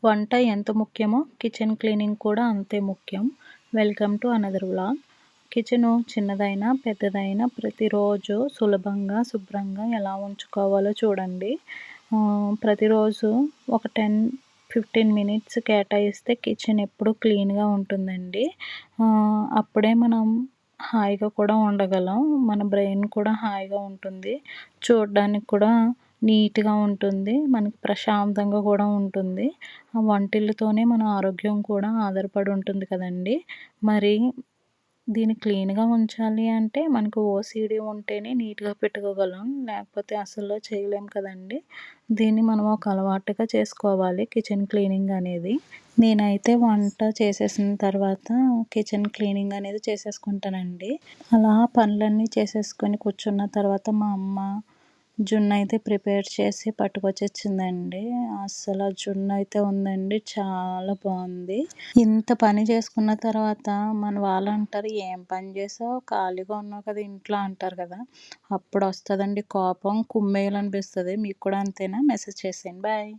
వంట ఎంత ముఖ్యమో కిచెన్ క్లీనింగ్ కూడా అంతే ముఖ్యం. Welcome to another vlog. Kitchen చిన్నదైనా పెద్దదైనా ప్రతిరోజు సులభంగా శుభ్రంగా ఎలా ఉంచుకోవాలో చూడండి. ప్రతిరోజు ఒక 10-15 మినిట్స్ కేటాయిస్తే కిచెన్ ఎప్పుడు క్లీన్గా ఉంటుందండి. అప్పుడే మనం హాయిగా కూడా ఉండగలం. మన బ్రెయిన్ కూడా హాయిగా ఉంటుంది. చూడడానికి కూడా నీట్గా ఉంటుంది. మనకి ప్రశాంతంగా కూడా ఉంటుంది. ఆ వంటిల్లుతోనే మన ఆరోగ్యం కూడా ఆధారపడి ఉంటుంది కదండి. మరి దీన్ని క్లీన్గా ఉంచాలి అంటే మనకు ఓసిడి ఉంటేనే నీట్గా పెట్టుకోగలం, లేకపోతే అసలు చేయలేం కదండి. దీన్ని మనం ఒక అలవాటుగా చేసుకోవాలి కిచెన్ క్లీనింగ్ అనేది. నేనైతే వంట చేసేసిన తర్వాత కిచెన్ క్లీనింగ్ అనేది చేసేసుకుంటానండి. అలా పనులన్నీ చేసేసుకొని కూర్చున్న తర్వాత మా అమ్మ జున్ను అయితే ప్రిపేర్ చేసి పట్టుకొచ్చిచ్చిందండి. అస్సలు ఆ జున్ను అయితే ఉందండి, చాలా బాగుంది. ఇంత పని చేసుకున్న తర్వాత మన వాళ్ళు అంటారు, ఏం పని చేసావు, ఖాళీగా ఉన్నావు కదా ఇంట్లో అంటారు కదా. అప్పుడు వస్తుందండి కోపం, కుమ్మేయాలనిపిస్తుంది. మీకు కూడా అంతేనా? మెసేజ్ చేసేయండి. బాయ్.